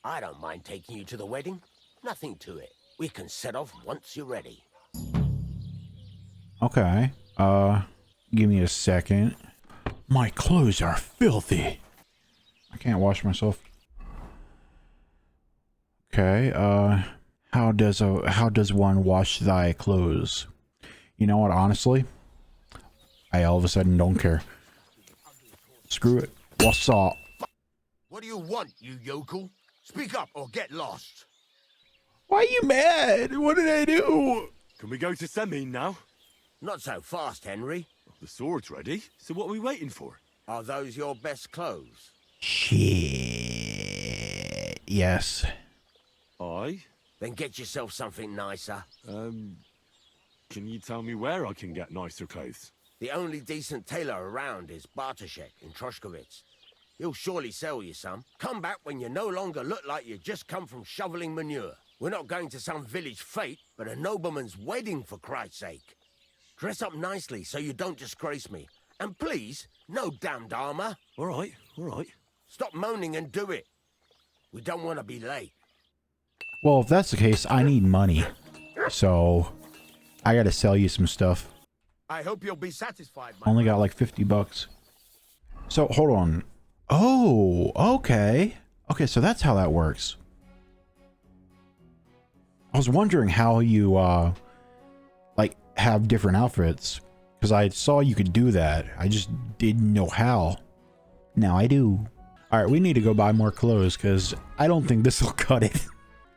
I don't mind taking you to the wedding. Nothing to it. We can set off once you're ready. Okay. Give me a second. My clothes are filthy. I can't wash myself. Okay, how does one wash thy clothes? You know what, honestly? I all of a sudden don't care. Screw it. What's up? What do you want, you yokel? Speak up or get lost. Why are you mad? What did I do? Can we go to Semin now? Not so fast, Henry. The sword's ready, so what are we waiting for? Are those your best clothes? Shit. Yes. Aye? Then get yourself something nicer. Can you tell me where I can get nicer clothes? The only decent tailor around is Bartoszek in Troszkowitz. He'll surely sell you some. Come back when you no longer look like you just come from shoveling manure. We're not going to some village fete, but a nobleman's wedding, for Christ's sake. Dress up nicely so you don't disgrace me. And please, no damned armor. All right. Stop moaning and do it. We don't want to be late. Well, if that's the case, I need money. So, I gotta sell you some stuff. I hope you'll be satisfied. Only got like 50 bucks. So, hold on. Oh, okay. Okay, so that's how that works. I was wondering how you, like, have different outfits. Because I saw you could do that. I just didn't know how. Now I do. Alright, we need to go buy more clothes, because I don't think this will cut it.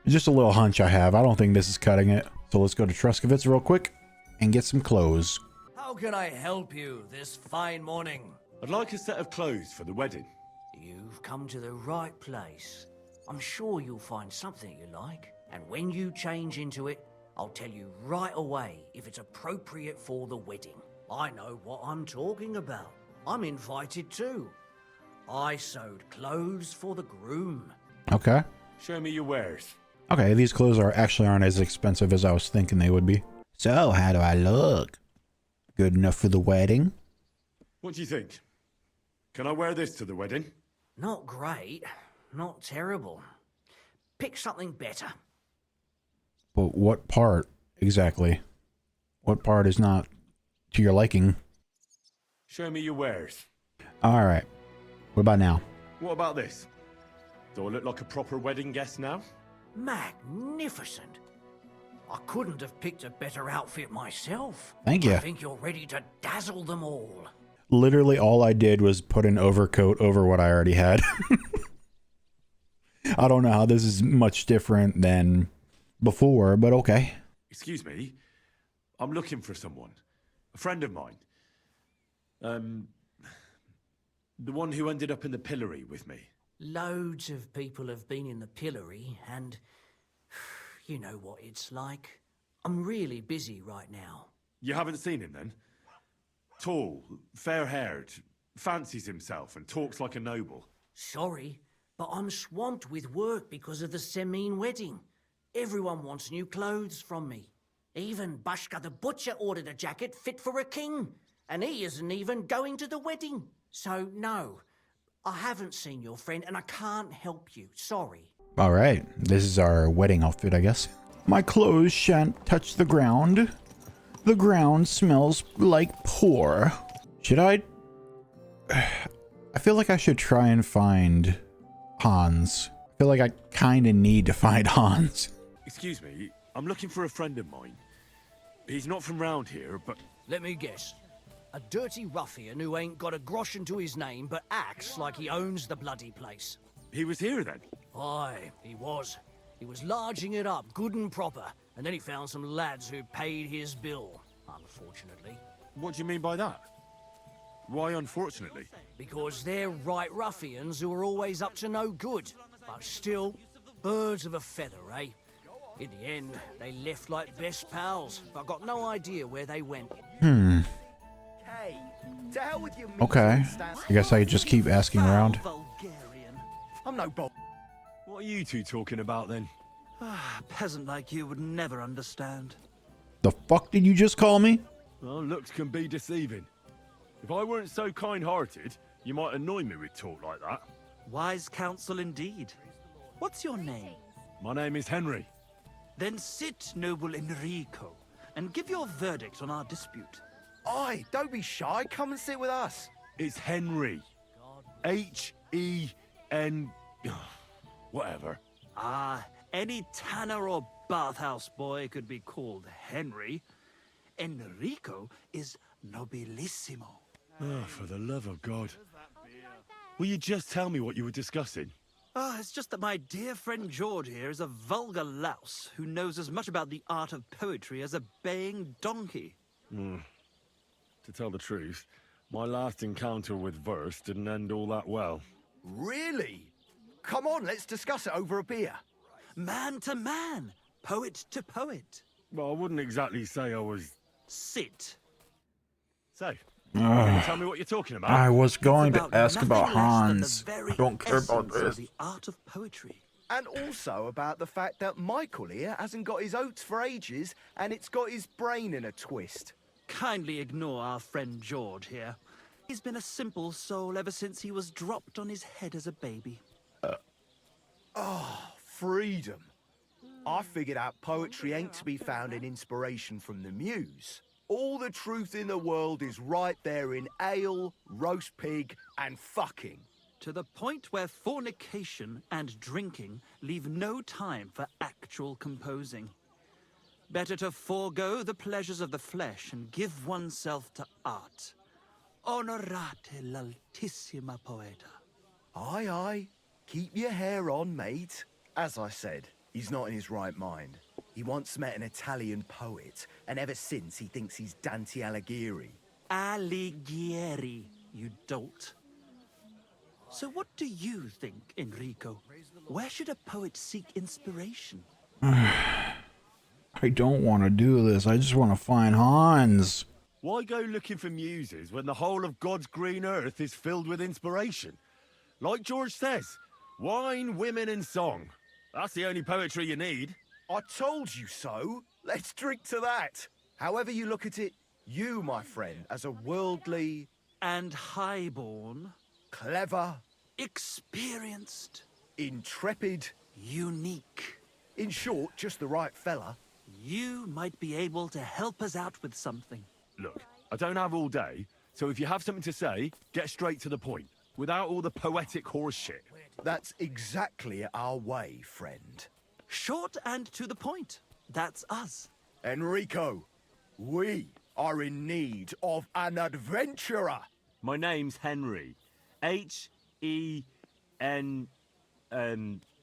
It's just a little hunch I have. I don't think this is cutting it. So let's go to Troszkowitz real quick and get some clothes. How can I help you this fine morning? I'd like a set of clothes for the wedding. You've come to the right place. I'm sure you'll find something you like. And when you change into it, I'll tell you right away if it's appropriate for the wedding. I know what I'm talking about. I'm invited too. I sewed clothes for the groom. Okay. Show me your wares. Okay, these clothes aren't as expensive as I was thinking they would be. So, how do I look? Good enough for the wedding? What do you think? Can I wear this to the wedding? Not great, not terrible. Pick something better. But what part, exactly? What part is not to your liking? Show me your wares. Alright. What about now? What about this? Do I look like a proper wedding guest now? Magnificent. I couldn't have picked a better outfit myself. Thank you. I think you're ready to dazzle them all. Literally all I did was put an overcoat over what I already had. I don't know how this is much different than before, but okay. Excuse me. I'm looking for someone. A friend of mine. The one who ended up in the pillory with me. Loads of people have been in the pillory, and you know what it's like. I'm really busy right now. You haven't seen him then? Tall, fair-haired, fancies himself and talks like a noble. Sorry, but I'm swamped with work because of the Semin wedding. Everyone wants new clothes from me. Even Bashka the butcher ordered a jacket fit for a king, and he isn't even going to the wedding. So no, I haven't seen your friend and I can't help you. Sorry. Alright, this is our wedding outfit, I guess. My clothes shan't touch the ground. The ground smells like poor. Should I feel like I should try and find Hans. I feel like I kind of need to find Hans. Excuse me, I'm looking for a friend of mine. He's not from round here, but... Let me guess. A dirty ruffian who ain't got a grosh into his name but acts like he owns the bloody place. He was here then? Aye, he was. He was larging it up, good and proper, and then he found some lads who paid his bill, unfortunately. What do you mean by that? Why unfortunately? Because they're right ruffians who are always up to no good. But still, birds of a feather, eh? In the end, they left like best pals, but got no idea where they went. Hey, to hell with your Okay. I guess I could just keep asking around. Vulgarian. I'm no Bob. What are you two talking about then? A peasant like you would never understand. The fuck did you just call me? Well, looks can be deceiving. If I weren't so kind-hearted, you might annoy me with talk like that. Wise counsel indeed. What's your name? My name is Henry. Then sit, noble Enrico, and give your verdict on our dispute. Aye, don't be shy. Come and sit with us. It's Henry. H-E-N... whatever. Ah, any tanner or bathhouse boy could be called Henry. Enrico is nobilissimo. Oh, for the love of God. Will you just tell me what you were discussing? Ah, it's just that my dear friend George here is a vulgar louse who knows as much about the art of poetry as a baying donkey. To tell the truth, my last encounter with verse didn't end all that well. Really? Come on, let's discuss it over a beer. Man to man, poet to poet. Well, I wouldn't exactly say I was... Sit. So, can you tell me what you're talking about? I was going to About ask nothing about less than Hans. the very I don't care about essence of this. the art of poetry. And also about the fact that Michael here hasn't got his oats for ages and it's got his brain in a twist. Kindly ignore our friend George here. He's been a simple soul ever since he was dropped on his head as a baby. Freedom. I figured out poetry ain't to be found in inspiration from the muse. All the truth in the world is right there in ale, roast pig, and fucking. To the point where fornication and drinking leave no time for actual composing. Better to forego the pleasures of the flesh and give oneself to art. Honorate l'altissima poeta. Aye, aye. Keep your hair on, mate. As I said, he's not in his right mind. He once met an Italian poet, and ever since he thinks he's Dante Alighieri. Alighieri, you dolt. So what do you think, Enrico? Where should a poet seek inspiration? I don't want to do this. I just want to find Hans. Why go looking for muses when the whole of God's green earth is filled with inspiration? Like George says, wine, women, and song. That's the only poetry you need. I told you so. Let's drink to that. However you look at it, you, my friend, as a worldly, And highborn, clever, experienced, intrepid, unique. in short, just the right fella. You might be able to help us out with something. Look, I don't have all day, so if you have something to say, get straight to the point, without all the poetic horse shit. That's exactly our way, friend. Short and to the point. That's us. Enrico, we are in need of an adventurer. My name's Henry. H-E-N...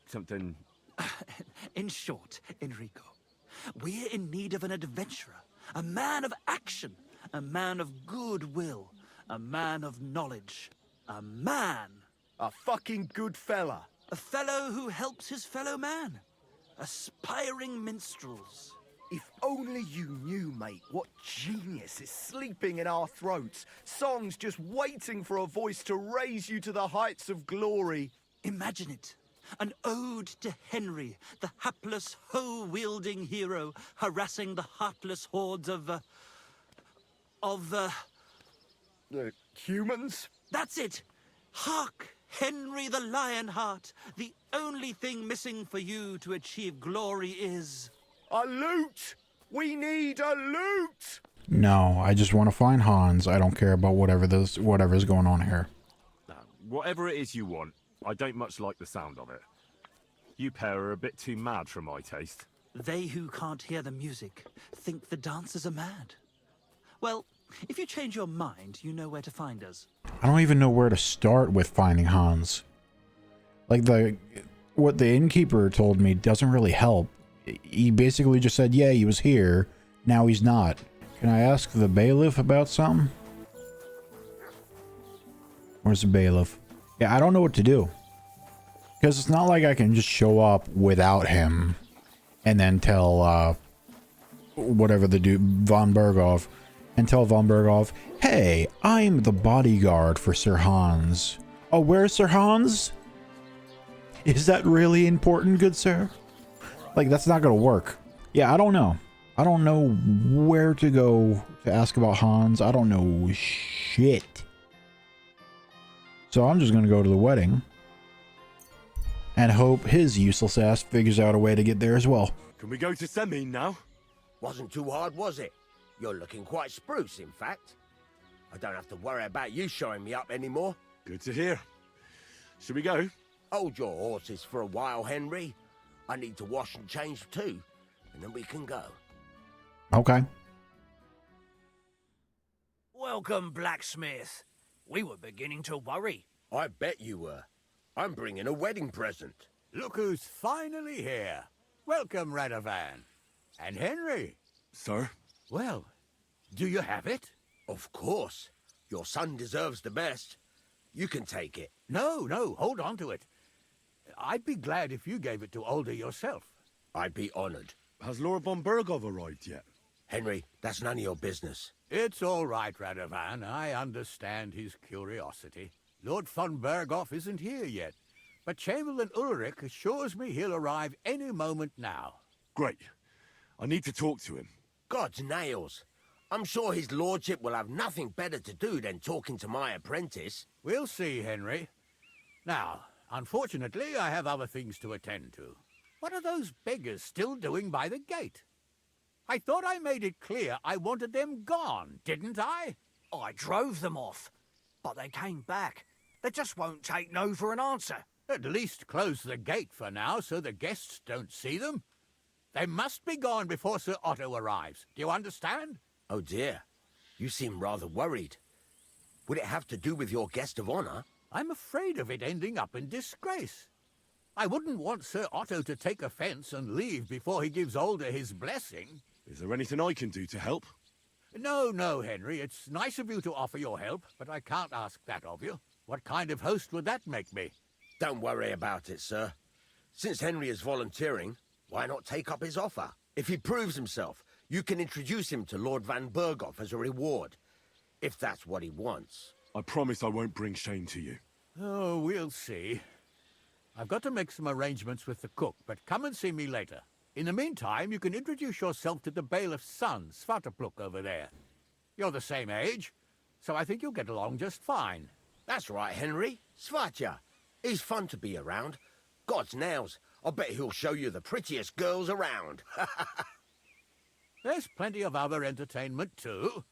something... In short, Enrico, we're in need of an adventurer, a man of action, a man of goodwill, a man of knowledge, a man, A fucking good fella. a fellow who helps his fellow man, aspiring minstrels. If only you knew, mate, what genius is sleeping in our throats. Songs just waiting for a voice to raise you to the heights of glory. Imagine it. An ode to Henry, the hapless, hoe-wielding hero, harassing the heartless hordes of Humans? That's it! Hark, Henry the Lionheart! The only thing missing for you to achieve glory is... A loot! We need a loot! No, I just want to find Hans. I don't care about whatever's going on here. Now, whatever it is you want, I don't much like the sound of it. You pair are a bit too mad for my taste. They who can't hear the music think the dancers are mad. Well, if you change your mind, you know where to find us. I don't even know where to start with finding Hans. Like what the innkeeper told me doesn't really help. He basically just said, yeah, he was here. Now he's not. Can I ask the bailiff about something? Where's the bailiff? Yeah, I don't know what to do. Because it's not like I can just show up without him and then tell, whatever the dude, Von Berghoff, and tell Von Berghoff, hey, I'm the bodyguard for Sir Hans. Oh, where's Sir Hans? Is that really important, good sir? Like, that's not gonna work. Yeah, I don't know. I don't know where to go to ask about Hans. I don't know shit. So I'm just gonna go to the wedding and hope his useless ass figures out a way to get there as well. Can we go to Semine now? Wasn't too hard, was it? You're looking quite spruce, in fact. I don't have to worry about you showing me up anymore. Good to hear. Should we go? Hold your horses for a while, Henry. I need to wash and change too, and then we can go. Okay. Welcome, blacksmith. We were beginning to worry. I bet you were. I'm bringing a wedding present. Look who's finally here. Welcome, Radovan. And Henry. Sir? Well, do you have it? Of course. Your son deserves the best. You can take it. No, hold on to it. I'd be glad if you gave it to Older yourself. I'd be honored. Has Lord von Bergov arrived yet? Henry, that's none of your business. It's all right, Radovan. I understand his curiosity. Lord von Bergov isn't here yet, but Chamberlain Ulrich assures me he'll arrive any moment now. Great. I need to talk to him. God's nails. I'm sure his lordship will have nothing better to do than talking to my apprentice. We'll see, Henry. Now, unfortunately, I have other things to attend to. What are those beggars still doing by the gate? I thought I made it clear I wanted them gone, didn't I? I drove them off, but they came back. They just won't take no for an answer. At least close the gate for now so the guests don't see them. They must be gone before Sir Otto arrives. Do you understand? Oh dear, you seem rather worried. Would it have to do with your guest of honor? I'm afraid of it ending up in disgrace. I wouldn't want Sir Otto to take offense and leave before he gives Older his blessing. Is there anything I can do to help? No, Henry. It's nice of you to offer your help, but I can't ask that of you. What kind of host would that make me? Don't worry about it, sir. Since Henry is volunteering, why not take up his offer? If he proves himself, you can introduce him to Lord Van Berghoff as a reward, if that's what he wants. I promise I won't bring shame to you. Oh, we'll see. I've got to make some arrangements with the cook, but come and see me later. In the meantime, you can introduce yourself to the bailiff's son, Svatopluk, over there. You're the same age, so I think you'll get along just fine. That's right, Henry. Svatja. He's fun to be around. God's nails, I bet he'll show you the prettiest girls around. There's plenty of other entertainment, too.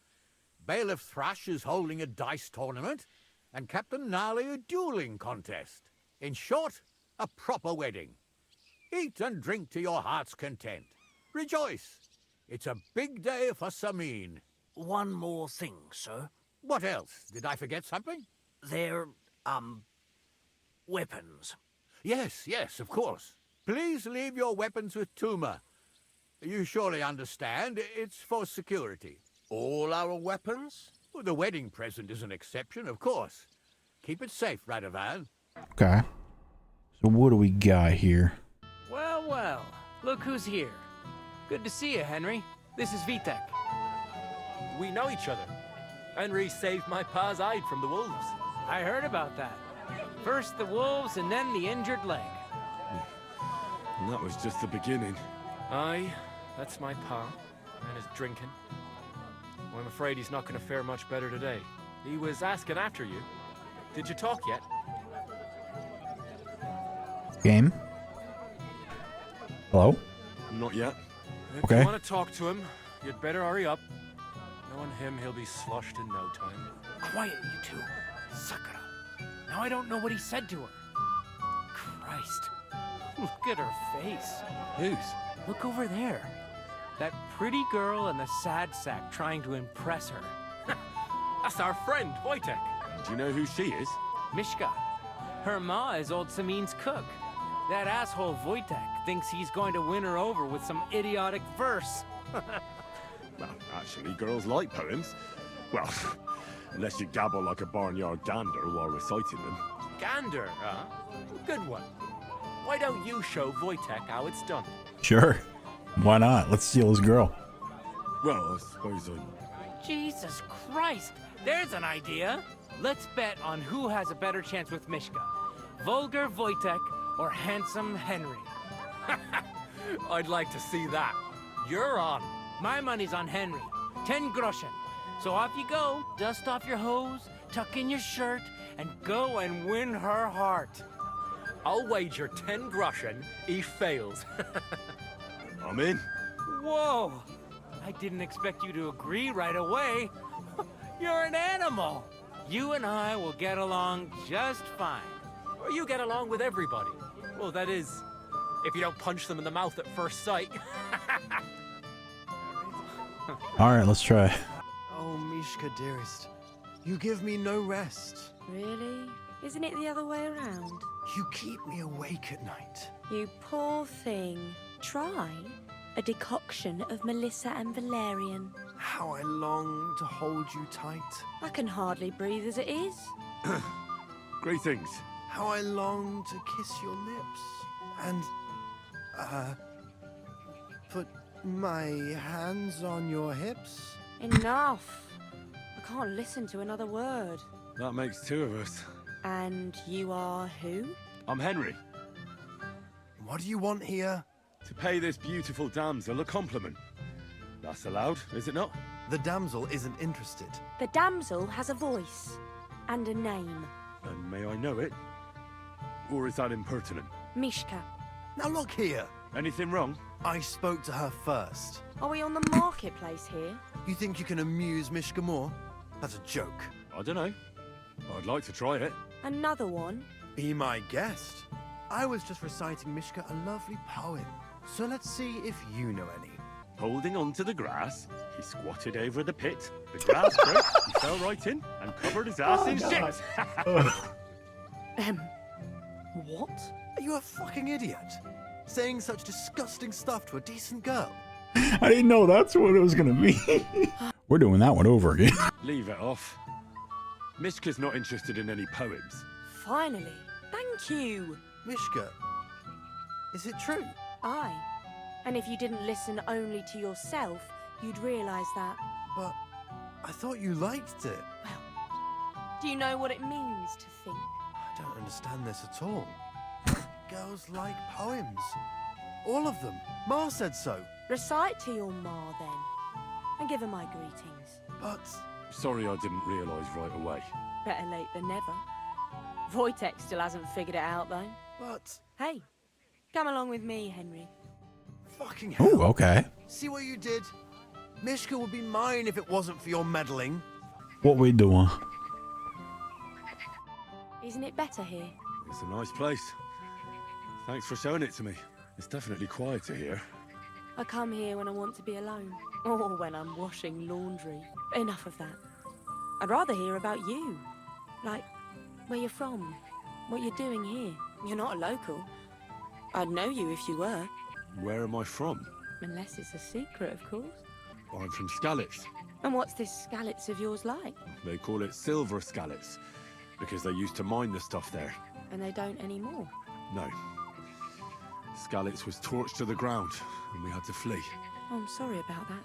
Bailiff Thrush is holding a dice tournament, and Captain Gnarly a dueling contest. In short, a proper wedding. Eat and drink to your heart's content. Rejoice. It's a big day for Semine. One more thing, sir. What else? Did I forget something? They're, weapons. Yes, of course. Please leave your weapons with Tuma. You surely understand, it's for security. All our weapons? Well, the wedding present is an exception, of course. Keep it safe, Radovan. Okay. So what do we got here? Well, look who's here. Good to see you, Henry. This is Vitek. We know each other. Henry saved my pa's hide from the wolves. I heard about that. First the wolves and then the injured leg. And that was just the beginning. Aye, that's my pa, and his drinking. Well, I'm afraid he's not going to fare much better today. He was asking after you. Did you talk yet? Game? Hello? Not yet. If Okay. you want to talk to him, you'd better hurry up. Knowing him, he'll be sloshed in no time. Quiet, you two. Sakura. Now I don't know what he said to her. Christ. Look at her face. Whose? Look over there. That pretty girl and the sad sack trying to impress her. That's our friend, Wojtek. Do you know who she is? Mishka. Her ma is old Samine's cook. That asshole Wojtek thinks he's going to win her over with some idiotic verse. Well, actually, girls like poems. Well, unless you gabble like a barnyard gander while reciting them. Gander, huh? Good one. Why don't you show Wojtek how it's done? Sure. Why not? Let's steal his girl. Well, I suppose I... Jesus Christ! There's an idea! Let's bet on who has a better chance with Mishka. Vulgar Wojtek or handsome Henry. I'd like to see that. You're on. My money's on Henry. 10 groschen. So off you go. Dust off your hose, tuck in your shirt, and go and win her heart. I'll wager 10 groschen he fails. I'm in. Whoa! I didn't expect you to agree right away. You're an animal. You and I will get along just fine. Or you get along with everybody. Well, that is, if you don't punch them in the mouth at first sight. All right, let's try. Oh, Mishka, dearest, you give me no rest. Really? Isn't it the other way around? You keep me awake at night. You poor thing. Try a decoction of Melissa and Valerian. How I long to hold you tight. I can hardly breathe as it is. Greetings. How I long to kiss your lips. And, put my hands on your hips. Enough. I can't listen to another word. That makes 2 of us. And you are who? I'm Henry. What do you want here? To pay this beautiful damsel a compliment. That's allowed, is it not? The damsel isn't interested. The damsel has a voice and a name. And may I know it? Or is that impertinent? Mishka. Now look here. Anything wrong? I spoke to her first. Are we on the marketplace here? You think you can amuse Mishka more? That's a joke. I don't know. I'd like to try it. Another one? Be my guest. I was just reciting Mishka a lovely poem. So let's see if you know any. Holding on to the grass, he squatted over the pit. The grass broke, he fell right in, and covered his ass in shit. What? Are you a fucking idiot? Saying such disgusting stuff to a decent girl? I didn't know that's what it was gonna be. We're doing that one over again. Leave it off. Mishka's not interested in any poems. Finally. Thank you. Mishka, is it true? Aye. And if you didn't listen only to yourself, you'd realise that. But I thought you liked it. Well, do you know what it means to think? I don't understand this at all. Girls like poems. All of them. Ma said so. Recite to your ma, then. And give her my greetings. But Sorry I didn't realise right away. Better late than never. Wojtek still hasn't figured it out, though. But Hey, come along with me, Henry. fucking hell. Oh, okay. See what you did? Mishka would be mine if it wasn't for your meddling. What we doing? Isn't it better here? It's a nice place. Thanks for showing it to me. It's definitely quieter here. I come here when I want to be alone. Or when I'm washing laundry. Enough of that. I'd rather hear about you. Like, where you're from. What you're doing here. You're not a local. I'd know you if you were. Where am I from? Unless it's a secret, of course. I'm from Skalitz. And what's this Skalitz of yours like? They call it Silver Skalitz, because they used to mine the stuff there. And they don't anymore. No. Skalitz was torched to the ground, and we had to flee. Oh, I'm sorry about that.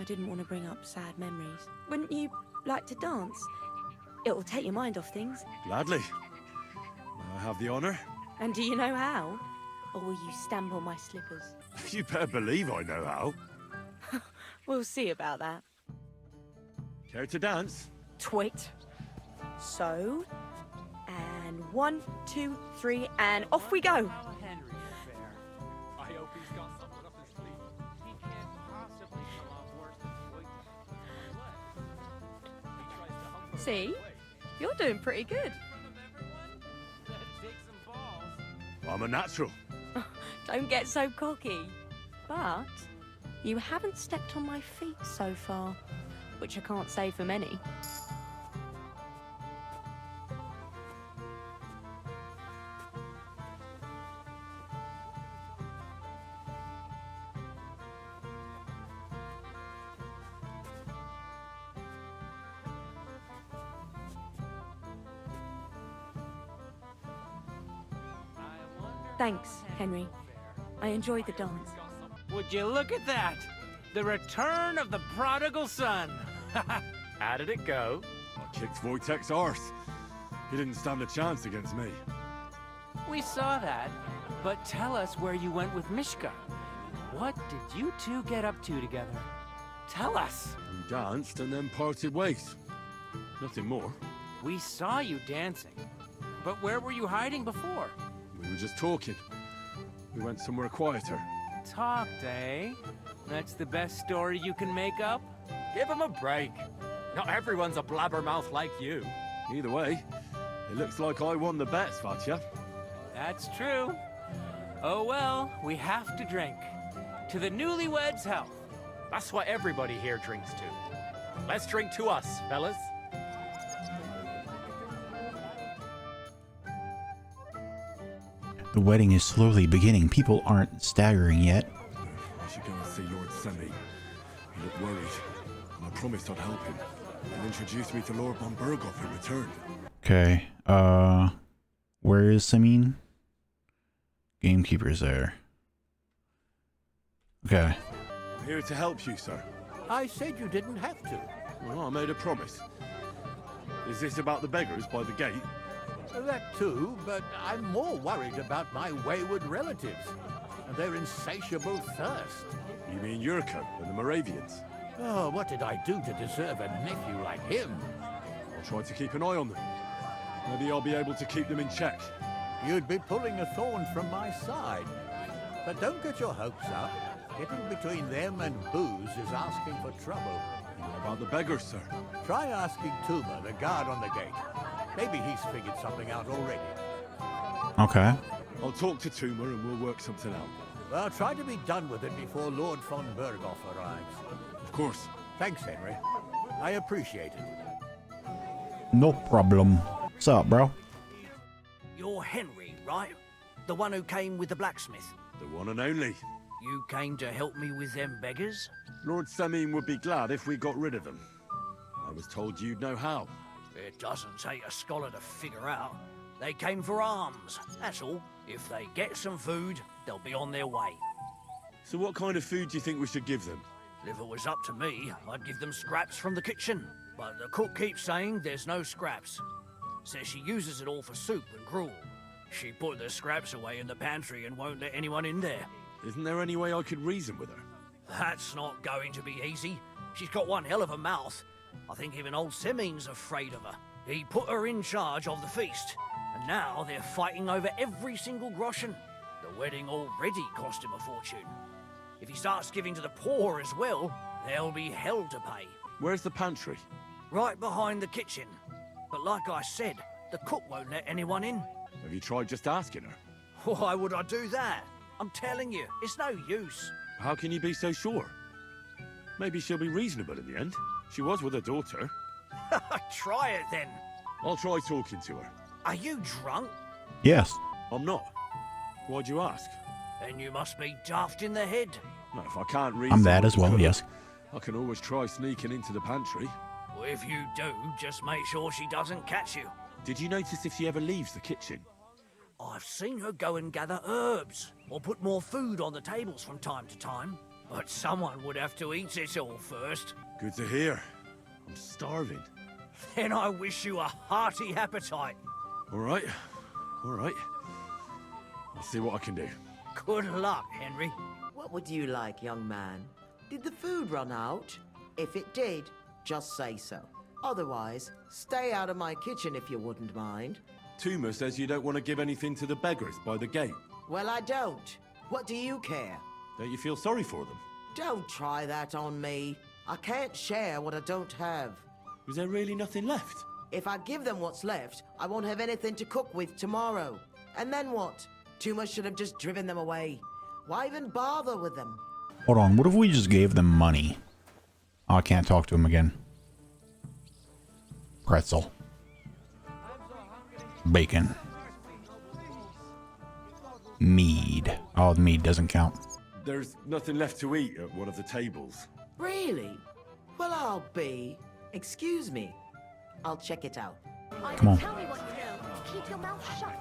I didn't want to bring up sad memories. Wouldn't you like to dance? It'll take your mind off things. Gladly. May I have the honour? And do you know how? Or will you stamp on my slippers? You better believe I know how. We'll see about that. Care to dance? Twit. So, and 1, 2, 3, and off we go. Henry's affair. I hope he's got something up his sleeve. He can't possibly come off worse than Wojtek. He tries to humble us See? away. You're doing pretty good. Take some balls. I'm a natural. Don't get so cocky. But you haven't stepped on my feet so far, which I can't say for many. Thanks, Henry. I enjoyed the dance. Would you look at that? The return of the prodigal son. How did it go? I kicked Wojtek's arse. He didn't stand a chance against me. We saw that, but tell us where you went with Mishka. What did you two get up to together? Tell us. We danced and then parted ways. Nothing more. We saw you dancing. But where were you hiding before? We were just talking. We went somewhere quieter. Talked, eh? That's the best story you can make up? Give him a break. Not everyone's a blabbermouth like you. Either way, it looks like I won the bet, Svatya. That's true. Oh well, we have to drink. To the newlyweds' health. That's what everybody here drinks to. Let's drink to us, fellas. The wedding is slowly beginning. People aren't staggering yet. I should go and see Lord Semi. He looked worried, and I promised I'd help him. He'll introduce me to Lord von Berghoff in return. Okay, where is Samin? Gamekeeper's there. Okay. I'm here to help you, sir. I said you didn't have to. Well, I made a promise. Is this about the beggars by the gate? That too, but I'm more worried about my wayward relatives and their insatiable thirst. You mean Yurko and the Moravians? Oh, what did I do to deserve a nephew like him? I'll try to keep an eye on them. Maybe I'll be able to keep them in check. You'd be pulling a thorn from my side. But don't get your hopes up. Getting between them and booze is asking for trouble. What about the beggars, sir? Try asking Tuma, the guard on the gate. Maybe he's figured something out already. Okay. I'll talk to Tuma and we'll work something out. Well, try to be done with it before Lord von Berghoff arrives. Of course. Thanks, Henry. I appreciate it. No problem. What's up, bro? You're Henry, right? The one who came with the blacksmith. The one and only. You came to help me with them beggars? Lord Samin would be glad if we got rid of them. I was told you'd know how. It doesn't take a scholar to figure out. They came for alms, that's all. If they get some food, they'll be on their way. So what kind of food do you think we should give them? If it was up to me, I'd give them scraps from the kitchen. But the cook keeps saying there's no scraps. Says she uses it all for soup and gruel. She put the scraps away in the pantry and won't let anyone in there. Isn't there any way I could reason with her? That's not going to be easy. She's got one hell of a mouth. I think even old Semin's afraid of her. He put her in charge of the feast, and now they're fighting over every single groschen. The wedding already cost him a fortune. If he starts giving to the poor as well, there'll be hell to pay. Where's the pantry? Right behind the kitchen. But like I said, the cook won't let anyone in. Have you tried just asking her? Why would I do that? I'm telling you, it's no use. How can you be so sure? Maybe she'll be reasonable in the end. She was with her daughter. Try it then. I'll try talking to her. Are you drunk? Yes. I'm not. Why'd you ask? Then you must be daft in the head. No, if I can't reason... I'm that as with well, her, yes. I can always try sneaking into the pantry. Well, if you do, just make sure she doesn't catch you. Did you notice if she ever leaves the kitchen? I've seen her go and gather herbs, or put more food on the tables from time to time. But someone would have to eat it all first. Good to hear. I'm starving. Then I wish you a hearty appetite. All right. All right. I'll see what I can do. Good luck, Henry. What would you like, young man? Did the food run out? If it did, just say so. Otherwise, stay out of my kitchen if you wouldn't mind. Tuma says you don't want to give anything to the beggars by the gate. Well, I don't. What do you care? Don't you feel sorry for them? Don't try that on me. I can't share what I don't have. Was there really nothing left? If I give them what's left, I won't have anything to cook with tomorrow. And then what? Tuma should have just driven them away. Why even bother with them? Hold on, what if we just gave them money? Oh, I can't talk to him again. Pretzel. Bacon. Mead. Oh, the mead doesn't count. There's nothing left to eat at one of the tables. Really? Well, I'll be. Excuse me. I'll check it out. Come on. Tell me what you know. Keep your mouth shut.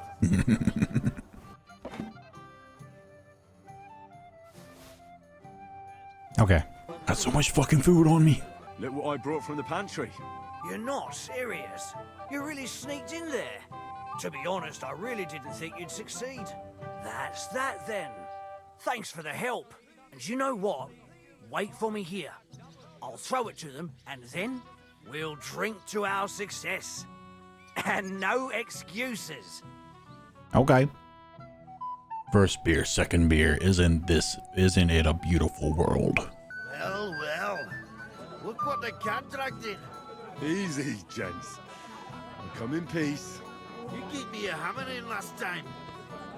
Okay. Got so much fucking food on me. Look what I brought from the pantry. You're not serious. You really sneaked in there. To be honest, I really didn't think you'd succeed. That's that then. Thanks for the help. And you know what? Wait for me here. I'll throw it to them, and then we'll drink to our success. And no excuses. Okay. First beer, second beer. Isn't it a beautiful world? Well, well. Look what the cat dragged in. Easy, gents. I come in peace. You gave me a hammer in last time.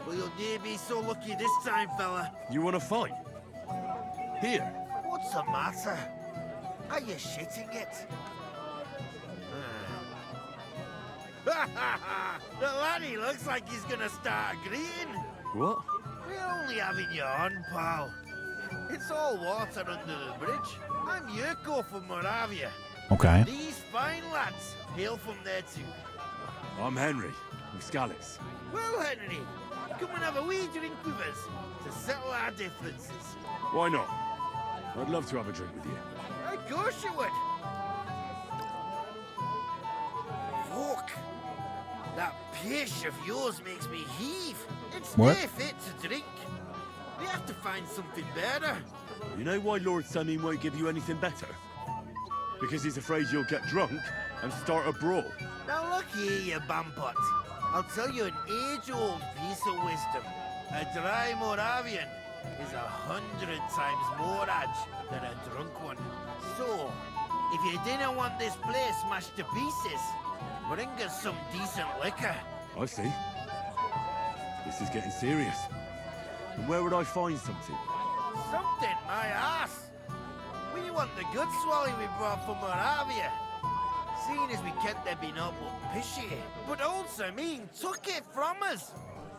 Well, you'll near be so lucky this time, fella. You want to fight? Here. What's the matter? Are you shitting it? The laddie looks like he's gonna start agreeing. What? We're only having you on, pal. It's all water under the bridge. I'm Yurko from Moravia. Okay. These fine lads hail from there too. I'm Henry, from Scalix. Well, Henry, come and have a wee drink with us to settle our differences. Why not? I'd love to have a drink with you. Of course you would. Fuck. That pish of yours makes me heave. It's What? near fit to drink. We have to find something better. You know why Lord Samin won't give you anything better? Because he's afraid you'll get drunk and start a brawl. Now look here, you bampot. I'll tell you an age-old piece of wisdom. A dry Moravian is 100 times more edge than a drunk one. So, if you didn't want this place smashed to pieces, bring us some decent liquor. I see. This is getting serious. And where would I find something? Something, my ass. We want the good swally we brought from Moravia. Seeing as we can't there be no but pishy. But also mean took it from us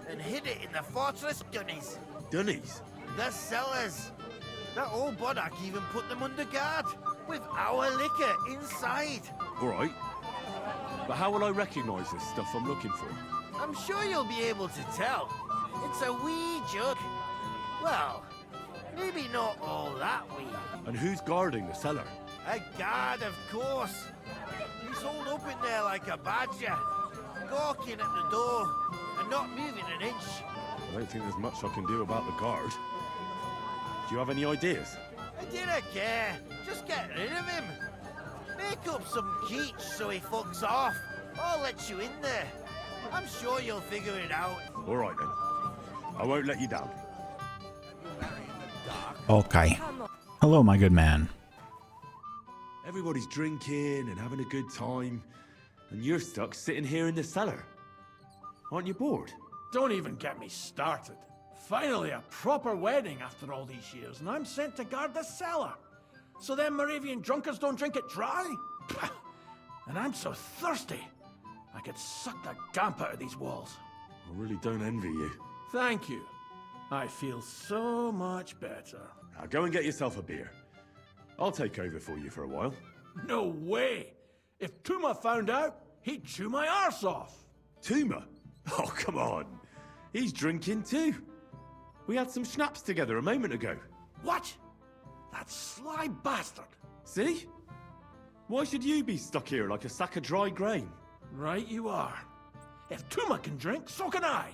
and hid it in the fortress dunnies. Dunnies? The cellars. That old Boddock even put them under guard with our liquor inside. All right. But how will I recognize this stuff I'm looking for? I'm sure you'll be able to tell. It's a wee jug. Well, maybe not all that wee. And who's guarding the cellar? A guard, of course. He's holed up in there like a badger, gawking at the door and not moving an inch. I don't think there's much I can do about the guard. Do you have any ideas? I didn't care. Just get rid of him. Make up some keech so he fucks off. I'll let you in there. I'm sure you'll figure it out. All right, then. I won't let you down. Okay. Hello, my good man. Everybody's drinking and having a good time, and you're stuck sitting here in the cellar. Aren't you bored? Don't even get me started. Finally, a proper wedding after all these years, and I'm sent to guard the cellar. So them Moravian drunkards don't drink it dry? Pah! And I'm so thirsty, I could suck the damp out of these walls. I really don't envy you. Thank you. I feel so much better. Now go and get yourself a beer. I'll take over for you for a while. No way! If Tuma found out, he'd chew my arse off. Tuma? Oh, come on. He's drinking too. We had some schnapps together a moment ago. What? That sly bastard. See? Why should you be stuck here like a sack of dry grain? Right you are. If Tuma can drink, so can I.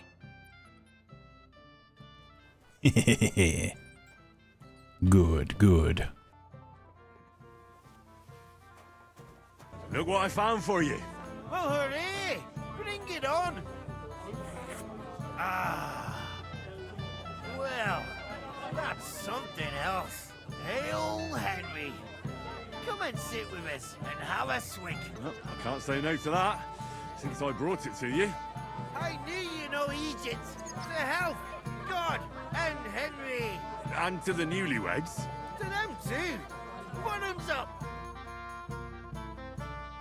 Good, good. Look what I found for you. Well, hooray! Bring it on! Ah. Well, that's something else. Hail Henry. Come and sit with us and have a swig. Well, I can't say no to that, since I brought it to you. I knew you know Egypt. To health, God, and Henry. And to the newlyweds. To them too. Bottoms up.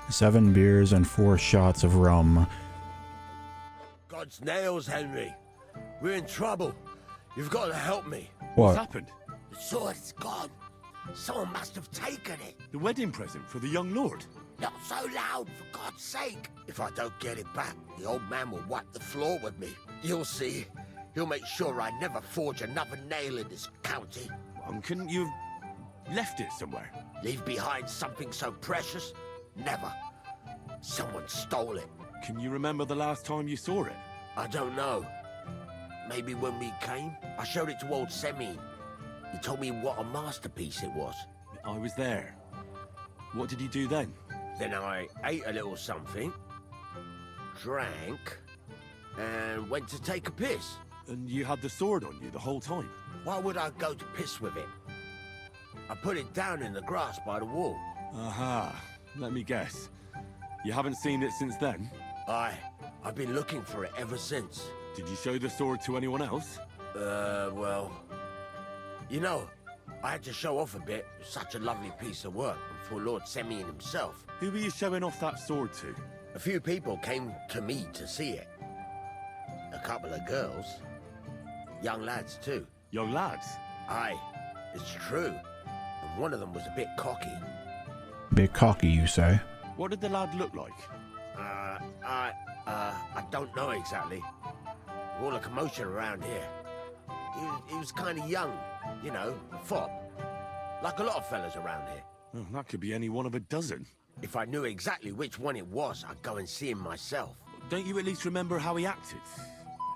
7 beers and 4 shots of rum. God's nails, Henry. We're in trouble. You've got to help me. What? What's happened? The sword's gone. Someone must have taken it. The wedding present for the young lord? Not so loud, for God's sake. If I don't get it back, the old man will wipe the floor with me. You'll see. He'll make sure I never forge another nail in this county. And couldn't you have left it somewhere? Leave behind something so precious? Never. Someone stole it. Can you remember the last time you saw it? I don't know. Maybe when we came, I showed it to old Semin. He told me what a masterpiece it was. I was there. What did you do then? Then I ate a little something, drank, and went to take a piss. And you had the sword on you the whole time? Why would I go to piss with it? I put it down in the grass by the wall. Aha. Let me guess. You haven't seen it since then? I've been looking for it ever since. Did you show the sword to anyone else? Well... You know, I had to show off a bit. It was such a lovely piece of work for Lord Semyon himself. Who were you showing off that sword to? A few people came to me to see it. A couple of girls. Young lads, too. Young lads? Aye, it's true. And one of them was a bit cocky. Bit cocky, you say? What did the lad look like? I don't know exactly. All the commotion around here. He was kind of young, you know, fop. Like a lot of fellas around here. Oh, that could be any one of a dozen. If I knew exactly which one it was, I'd go and see him myself. Don't you at least remember how he acted?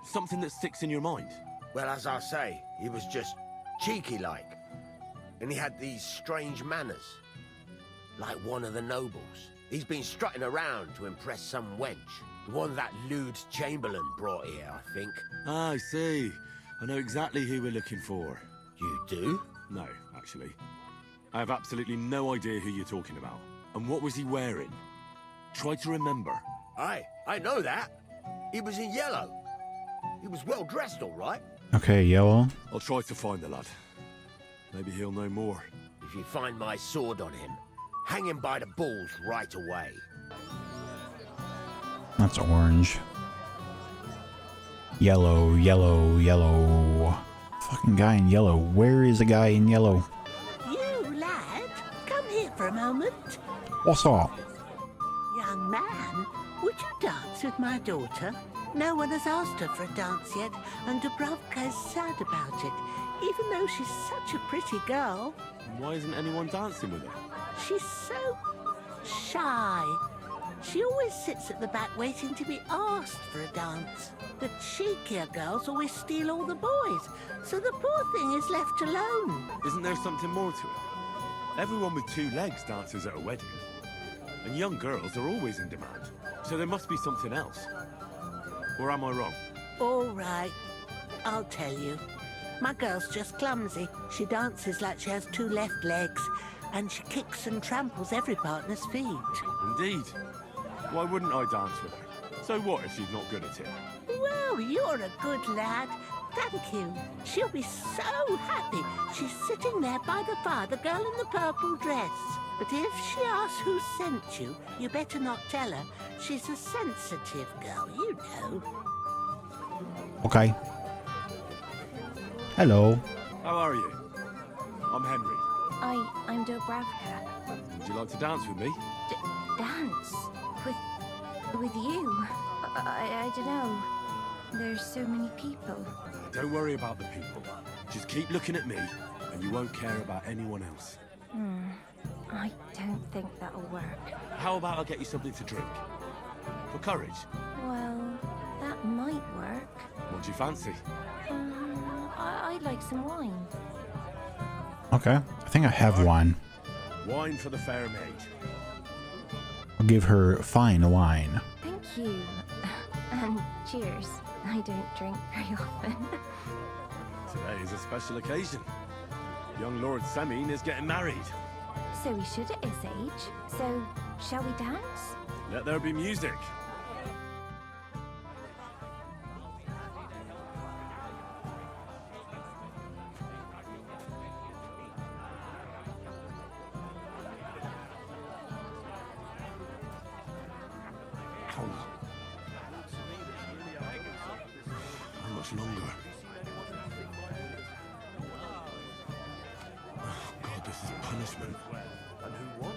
Something that sticks in your mind? Well, as I say, he was just cheeky-like. And he had these strange manners. Like one of the nobles. He's been strutting around to impress some wench. The one that lewd Chamberlain brought here, I think. Ah, I see. I know exactly who we're looking for. You do? No, actually. I have absolutely no idea who you're talking about. And what was he wearing? Try to remember. Aye, I know that. He was in yellow. He was well dressed, all right. Okay, yellow. I'll try to find the lad. Maybe he'll know more. If you find my sword on him, hang him by the balls right away. That's orange. Yellow, yellow, yellow. Fucking guy in yellow. Where is a guy in yellow? You, lad, come here for a moment. What's up? Young man, would you dance with my daughter? No one has asked her for a dance yet, and Dubrovka is sad about it, even though she's such a pretty girl. Why isn't anyone dancing with her? She's so shy. She always sits at the back waiting to be asked for a dance. The cheekier girls always steal all the boys, so the poor thing is left alone. Isn't there something more to it? Everyone with two legs dances at a wedding. And young girls are always in demand. So there must be something else. Or am I wrong? All right, I'll tell you. My girl's just clumsy. She dances like she has two left legs, and she kicks and tramples every partner's feet. Indeed. Why wouldn't I dance with her? So what if she's not good at it? Well, you're a good lad. Thank you. She'll be so happy. She's sitting there by the fire, the girl in the purple dress. But if she asks who sent you, you better not tell her. She's a sensitive girl, you know. Okay. Hello. How are you? I'm Henry. I'm Dubravka. Would you like to dance with me? Dance? With you? I don't know. There's so many people. Don't worry about the people. Just keep looking at me, and you won't care about anyone else. I don't think that'll work. How about I get you something to drink? For courage? Well, that might work. What do you fancy? I'd like some wine. Okay. I think I have one. Wine for the fair maid. I'll give her fine wine. Thank you. And cheers. I don't drink very often. Today is a special occasion. Young Lord Semyon is getting married. So we should at his age. So, shall we dance? Let there be music. How much longer? Oh God, this is punishment. And who won?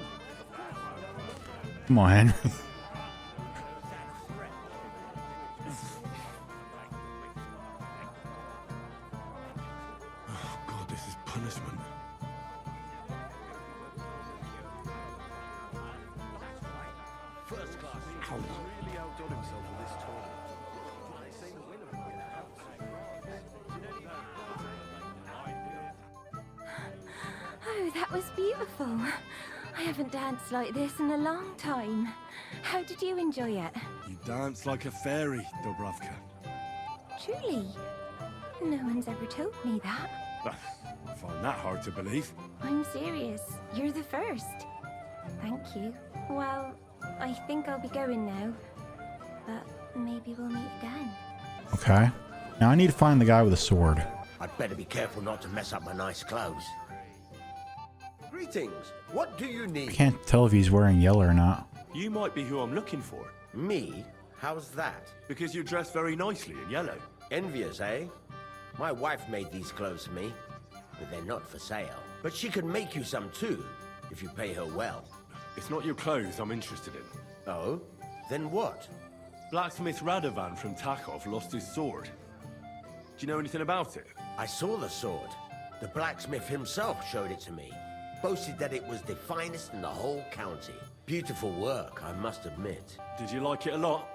Come on, Henry. Oh God, this is punishment. First class. Ow. Really outdone himself with this tournament. Oh, that was beautiful. I haven't danced like this in a long time. How did you enjoy it? You dance like a fairy, Dubravka. Truly? No one's ever told me that. I find that hard to believe. I'm serious. You're the first. Thank you. Well, I think I'll be going now. But maybe we'll meet again. Okay. Now I need to find the guy with the sword. I'd better be careful not to mess up my nice clothes. Greetings. What do you I need? can't tell if he's wearing yellow or not. You might be who I'm looking for. Me? How's that? Because you're dressed very nicely in yellow. Envious, eh? My wife made these clothes for me, but they're not for sale. But she can make you some too, if you pay her well. It's not your clothes I'm interested in. Oh? Then what? Blacksmith Radovan from Takov lost his sword. Do you know anything about it? I saw the sword. The blacksmith himself showed it to me. Boasted that it was the finest in the whole county. Beautiful work, I must admit. Did you like it a lot?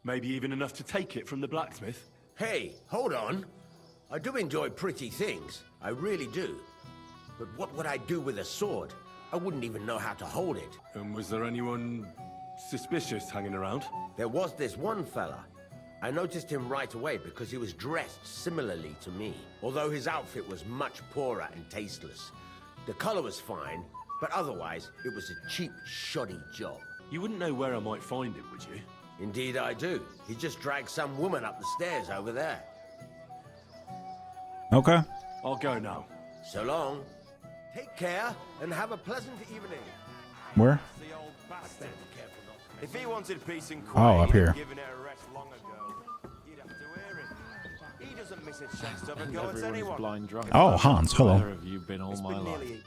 Maybe even enough to take it from the blacksmith? Hey, hold on. I do enjoy pretty things. I really do. But what would I do with a sword? I wouldn't even know how to hold it. And was there anyone suspicious hanging around? There was this one fella. I noticed him right away because he was dressed similarly to me, although his outfit was much poorer and tasteless. The color was fine, but otherwise, it was a cheap, shoddy job. You wouldn't know where I might find it, would you? Indeed I do. He just dragged some woman up the stairs over there. Okay. I'll go now. So long. Take care, and have a pleasant evening. Where? The old bastard. If he wanted peace and Oh, quiet, up he'd here. have given it a rest long ago. You'd have to hear him. He doesn't miss a chance to have a go at anyone. Blind drunk. Oh, Hans, hello. Where have you been all my life?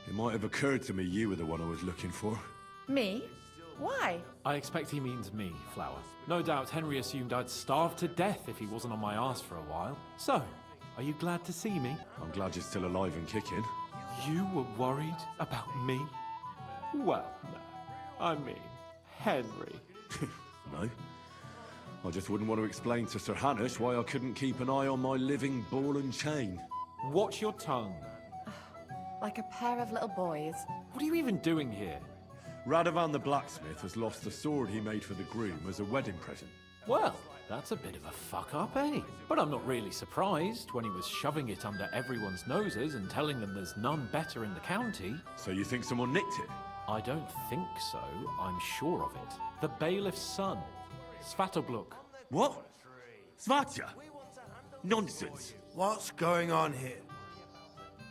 It might have occurred to me you were the one I was looking for. Me? Why? I expect he means me, Flower. No doubt Henry assumed I'd starve to death if he wasn't on my arse for a while. So, are you glad to see me? I'm glad you're still alive and kicking. You were worried about me? Well, no. I mean, Henry. No. I just wouldn't want to explain to Sir Hanush why I couldn't keep an eye on my living ball and chain. Watch your tongue. Like a pair of little boys. What are you even doing here? Radovan the blacksmith has lost the sword he made for the groom as a wedding present. Well, that's a bit of a fuck-up, eh? But I'm not really surprised when he was shoving it under everyone's noses and telling them there's none better in the county. So you think someone nicked it? I don't think so. I'm sure of it. The bailiff's son, Svatobluk. What? Svatya? Nonsense. What's going on here?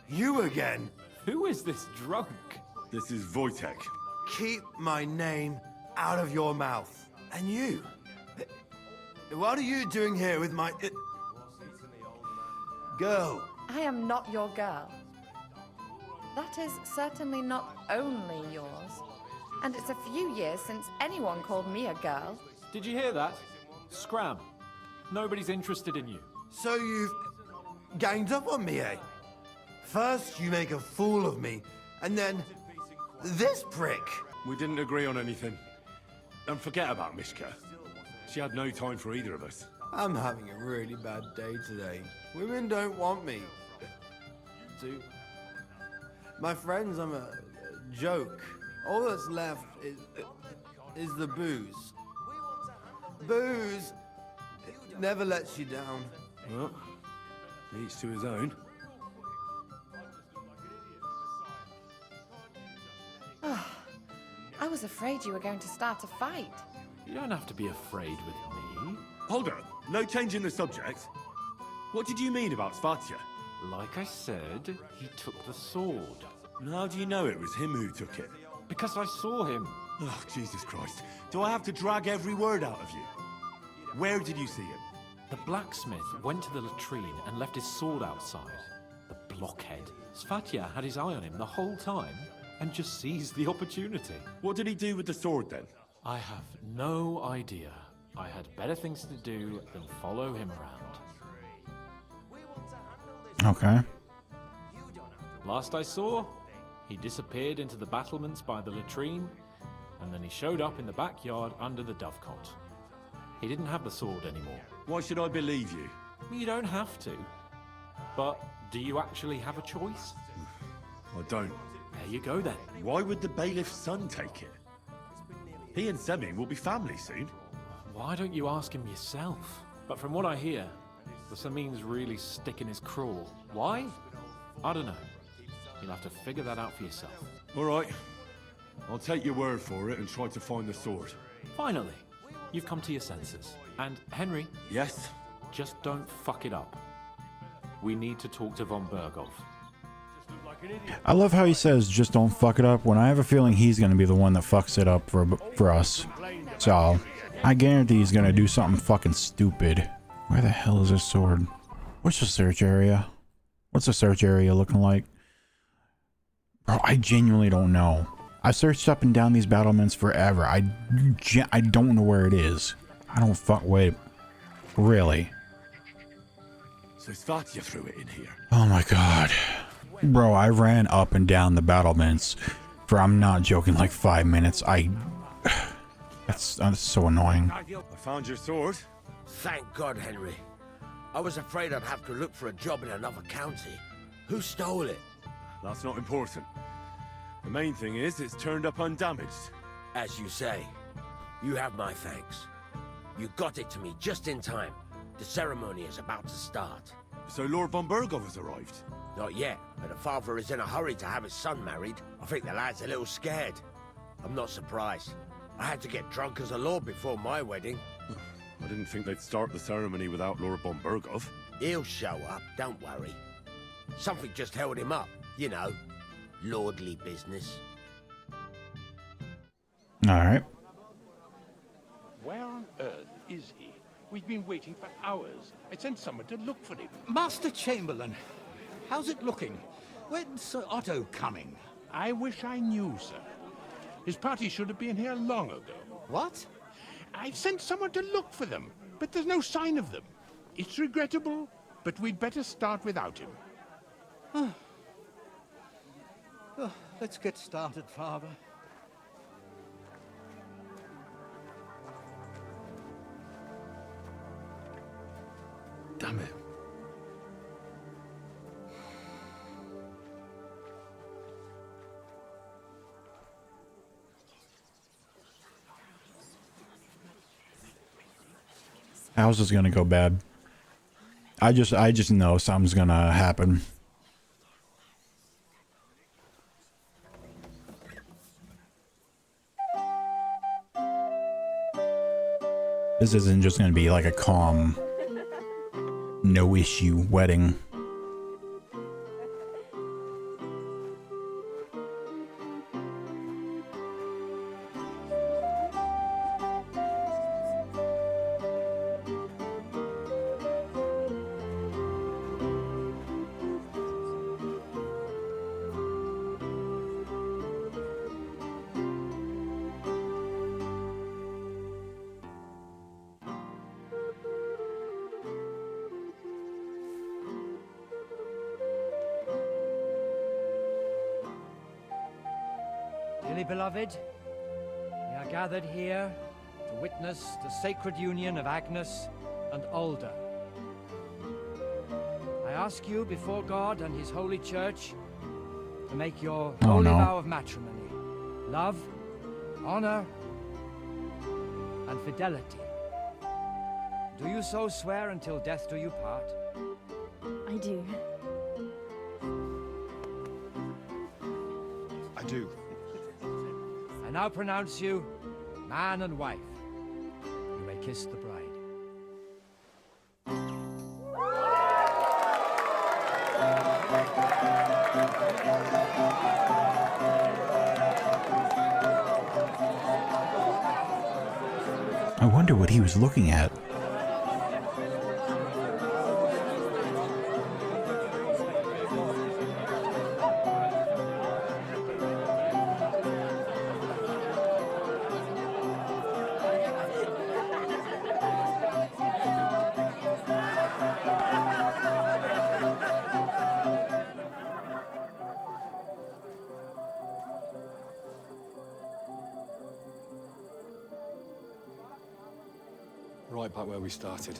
You again? Who is this drunk? This is Wojtek. Keep my name out of your mouth. And you? What are you doing here with my... girl? I am not your girl. That is certainly not only yours. And it's a few years since anyone called me a girl. Did you hear that? Scram. Nobody's interested in you. So you've ganged up on me, eh? First you make a fool of me, and then this prick. We didn't agree on anything. And forget about Mishka. She had no time for either of us. I'm having a really bad day today. Women don't want me. My friends, I'm a joke. All that's left is the booze. Booze never lets you down. Well, each to his own. I was afraid you were going to start a fight. You don't have to be afraid with me. Hold on. No change in the subject. What did you mean about Svatya? Like I said, he took the sword. And how do you know it was him who took it? Because I saw him. Oh, Jesus Christ. Do I have to drag every word out of you? Where did you see him? The blacksmith went to the latrine and left his sword outside. The blockhead. Svatya had his eye on him the whole time and just seized the opportunity. What did he do with the sword then? I have no idea. I had better things to do than follow him around. Okay. Last I saw, he disappeared into the battlements by the latrine, and then he showed up in the backyard under the dovecot. He didn't have the sword anymore. Why should I believe you? You don't have to. But do you actually have a choice? I don't. There you go then. Why would the bailiff's son take it? He and Semyon will be family soon. Why don't you ask him yourself? But from what I hear, the Samin's really sticking his crawl. Why? I don't know. You'll have to figure that out for yourself. All right. I'll take your word for it and try to find the sword. Finally, you've come to your senses. And Henry? Yes? Just don't fuck it up. We need to talk to von Berghoff. I love how he says, just don't fuck it up, when I have a feeling he's going to be the one that fucks it up for us. So, I guarantee he's going to do something fucking stupid. Where the hell is this sword? What's the search area? What's the search area looking like? Bro, I genuinely don't know. I searched up and down these battlements forever. I don't know where it is. I don't fuck, wait. Really? So Svatya threw it in here. Oh my god. Bro, I ran up and down the battlements for, I'm not joking, like 5 minutes. That's so annoying. I found your sword. Thank God, Henry. I was afraid I'd have to look for a job in another county. Who stole it? That's not important. The main thing is it's turned up undamaged. As you say, you have my thanks. You got it to me just in time. The ceremony is about to start. So Lord von Berghoff has arrived? Not yet, but the father is in a hurry to have his son married. I think the lad's a little scared. I'm not surprised. I had to get drunk as a lord before my wedding. I didn't think they'd start the ceremony without Lord von Berghoff. He'll show up, don't worry. Something just held him up, you know. Lordly business. Alright. Where on earth is he? We've been waiting for hours. I sent someone to look for him. Master Chamberlain, how's it looking? When's Sir Otto coming? I wish I knew, sir. His party should have been here long ago. What? I've sent someone to look for them, but there's no sign of them. It's regrettable, but we'd better start without him. Oh, let's get started, Father. Damn it. How's this gonna go bad? I just know something's gonna happen. This isn't just gonna be like a calm, no issue wedding. Dearly beloved, we are gathered here to witness the sacred union of Agnes and Alda. I ask you before God and His holy church to make your holy vow of matrimony, love, honor, and fidelity. Do you so swear until death do you part? I do. I do. I now pronounce you man and wife. You may kiss the bride. I wonder what he was looking at. Right back where we started.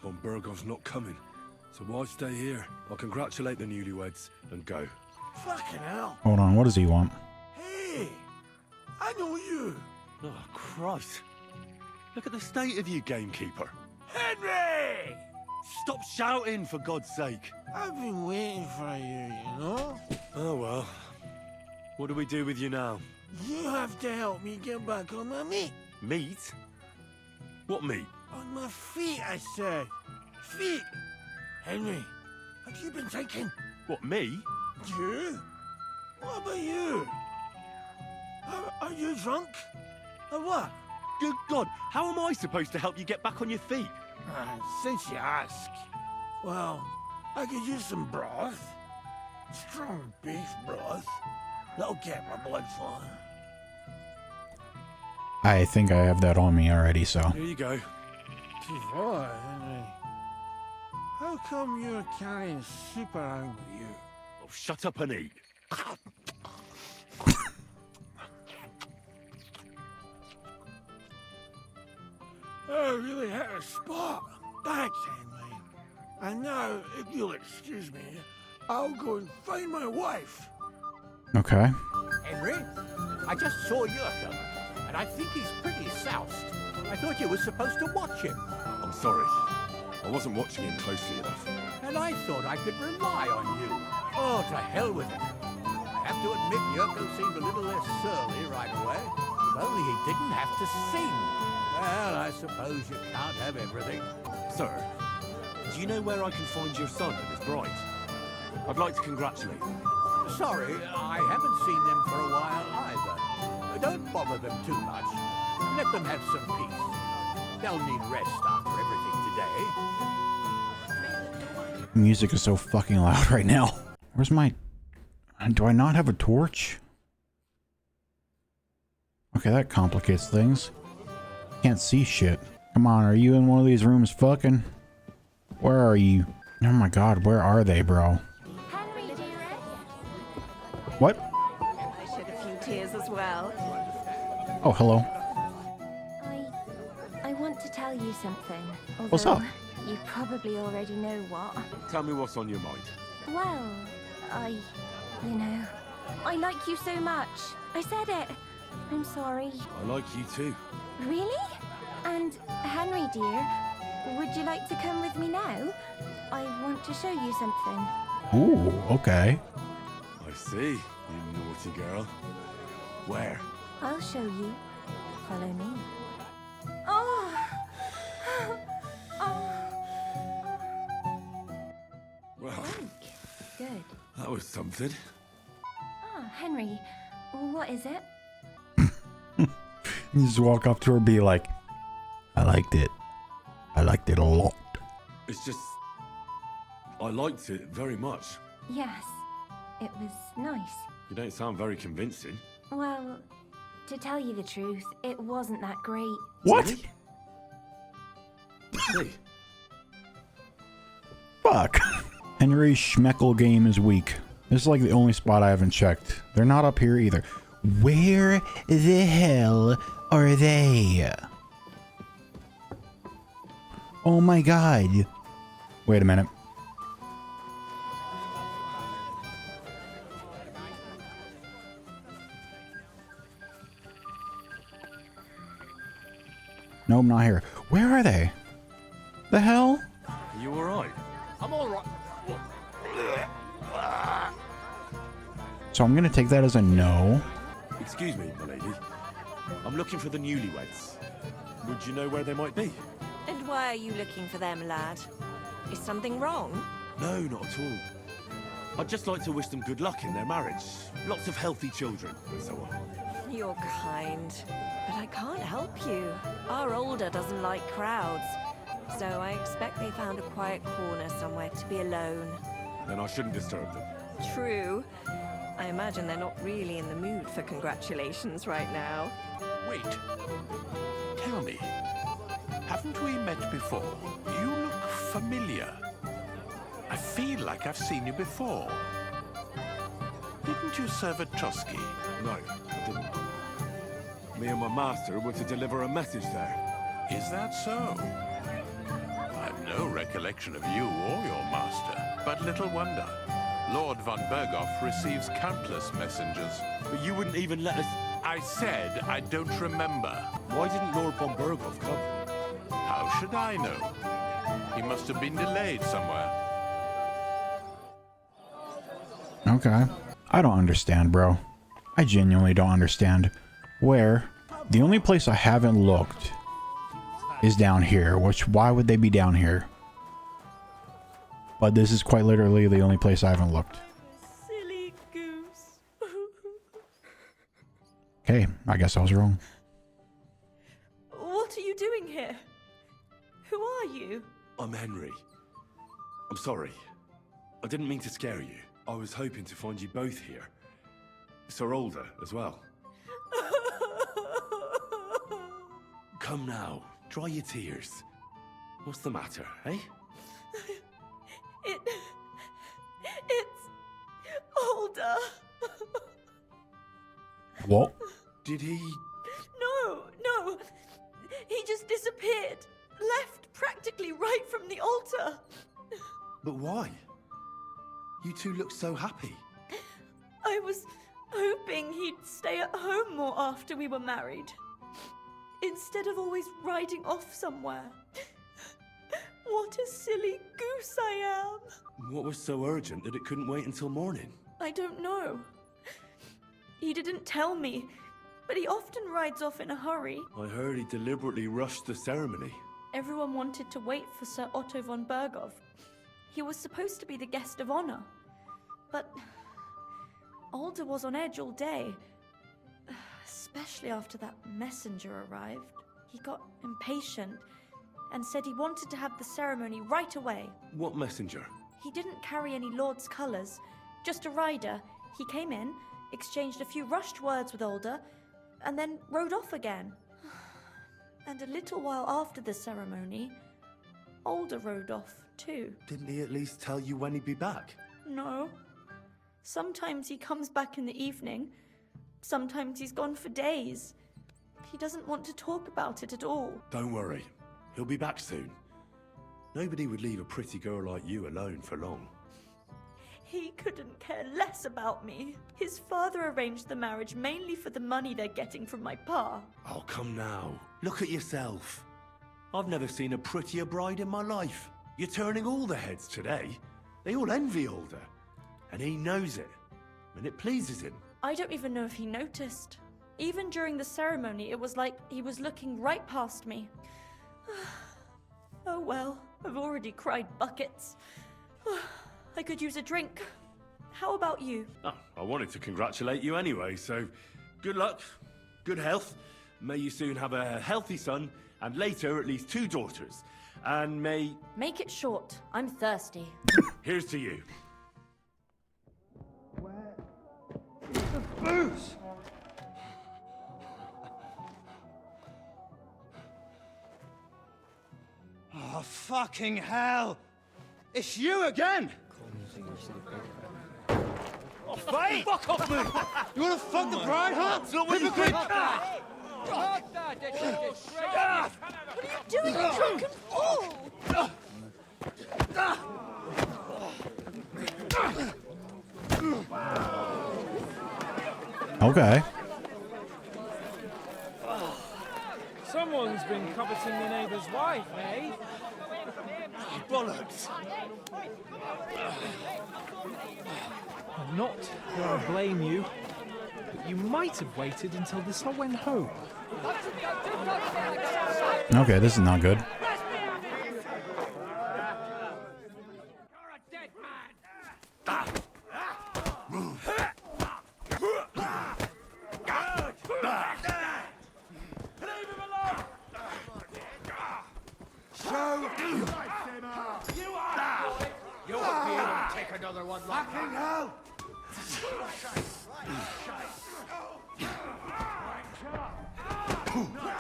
Von Burgov's not coming, so why stay here? I'll congratulate the newlyweds and go. Fucking hell. Hold on, what does he want? Hey, I know you. Oh, Christ. Look at the state of you, gamekeeper. Henry! Stop shouting, for God's sake. I've been waiting for you know? Oh, well. What do we do with you now? You have to help me get back on my meat. Meat? What meat? On my feet, I said. Feet. Henry, have you been thinking? What, me? You? What about you? Are you drunk? Or what? Good God, how am I supposed to help you get back on your feet? Since you ask. Well, I could use some broth. Strong beef broth. That'll get my blood flowing. I think I have that on me already, so. Here you go. Boy, Henry. How come you're carrying soup around with you? Oh, shut up and eat. I really had a spot. Thanks, Henry. And now, if you'll excuse me, I'll go and find my wife. Okay. Henry, I just saw Jurgen, and I think he's pretty soused. I thought you were supposed to watch him. I'm sorry. I wasn't watching him closely enough. And I thought I could rely on you. Oh, to hell with it. I have to admit, Jurgen seemed a little less surly right away. If only he didn't have to sing. Well, I suppose you can't have everything. Sir, do you know where I can find your son and his bride? I'd like to congratulate them. Sorry, I haven't seen them for a while either. Don't bother them too much. Let them have some peace. They'll need rest after everything today. Music is so fucking loud right now. Where's my... Do I not have a torch? Okay, that complicates things. Can't see shit. Come on, are you in one of these rooms fucking? Where are you? Oh my god, where are they, bro? What? I shed a few tears as well. Oh, hello. I want to tell you something. What's up? You probably already know what. Tell me what's on your mind. Well, you know, I like you so much. I said it. I'm sorry. I like you too. Really? And Henry, dear, would you like to come with me now? I want to show you something. Ooh, okay. I see, you naughty girl. Where? I'll show you. Follow me. Oh! Oh! Well, Good. that was something. Ah, Henry, what is it? You just walk up to her and be like, I liked it. I liked it a lot. It's just... I liked it very much. Yes, it was nice. You don't sound very convincing. Well, to tell you the truth, it wasn't that great. What? Hey. Fuck. Henry's Schmeckel game is weak. This is like the only spot I haven't checked. They're not up here either. Where the hell are they? Oh my god. Wait a minute. Nope, not here. Where are they? The hell? Are you alright? I'm all right. So I'm gonna take that as a no. Excuse me, my lady. I'm looking for the newlyweds. Would you know where they might be? And why are you looking for them, lad? Is something wrong? No, not at all. I'd just like to wish them good luck in their marriage. Lots of healthy children, and so on. You're kind, but I can't help you. Our older doesn't like crowds, so I expect they found a quiet corner somewhere to be alone. Then I shouldn't disturb them. True. I imagine they're not really in the mood for congratulations right now. Wait. Tell me, haven't we met before? You look familiar. I feel like I've seen you before. Didn't you serve at Trotsky? No, I didn't. Me and my master were to deliver a message there. Is that so? I've no recollection of you or your master, but little wonder. Lord von Berghoff receives countless messengers. But you wouldn't even let us... I said I don't remember. Why didn't Lord von Berghoff come? How should I know? He must have been delayed somewhere. Okay. I don't understand, bro. I genuinely don't understand. Where? The only place I haven't looked is down here, which why would they be down here? But this is quite literally the only place I haven't looked. Silly goose. Okay, I guess I was wrong. What are you doing here? Who are you? I'm Henry. I'm sorry. I didn't mean to scare you. I was hoping to find you both here. Sir Alder as well. Come now, dry your tears. What's the matter, eh? It's Alder. What? Did he... No. He just disappeared. Left practically right from the altar. But why? You two look so happy. I was hoping he'd stay at home more after we were married. Instead of always riding off somewhere. What a silly goose I am. What was so urgent that it couldn't wait until morning? I don't know. He didn't tell me, but he often rides off in a hurry. I heard he deliberately rushed the ceremony. Everyone wanted to wait for Sir Otto von Berghoff. He was supposed to be the guest of honor. But Alder was on edge all day. Especially after that messenger arrived. He got impatient and said he wanted to have the ceremony right away. What messenger? He didn't carry any lord's colours, just a rider. He came in, exchanged a few rushed words with Alder, and then rode off again. And a little while after the ceremony, Alder rode off too. Didn't he at least tell you when he'd be back? No. Sometimes he comes back in the evening. Sometimes he's gone for days. He doesn't want to talk about it at all. Don't worry. He'll be back soon. Nobody would leave a pretty girl like you alone for long. He couldn't care less about me. His father arranged the marriage mainly for the money they're getting from my pa. Oh, come now. Look at yourself. I've never seen a prettier bride in my life. You're turning all the heads today. They all envy Alder. And he knows it. And it pleases him. I don't even know if he noticed. Even during the ceremony, it was like he was looking right past me. Oh well, I've already cried buckets. I could use a drink. How about you? Oh, I wanted to congratulate you anyway, so good luck, good health. May you soon have a healthy son, and later at least 2 daughters. And may... Make it short. I'm thirsty. Here's to you. The booze! Oh, fucking hell! It's you again! Oh, fight! Fuck off me! You wanna fuck the bride, huh? It's not what you think! What are you doing, you drunken fool? Okay. Someone's been coveting the neighbour's wife, eh? Bollocks! I'm not going to blame you, but you might have waited until the sun went home. Okay, this is not good. You won't be able to take another one like Fucking hell!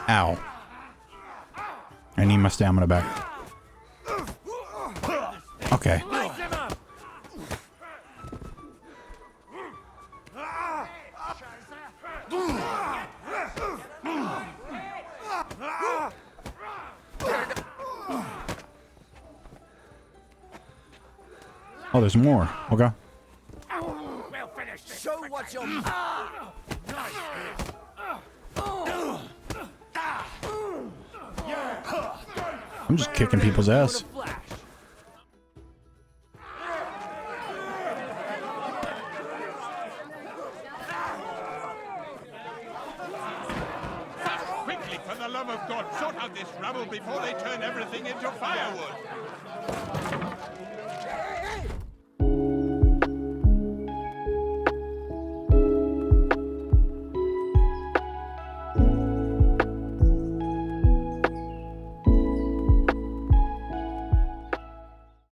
Ow. I need my stamina back. Okay. Oh, there's more. Okay. We'll finish this. Show what you're. I'm just kicking people's ass. Quickly, for the love of God, sort out this rubble before they turn everything into firewood.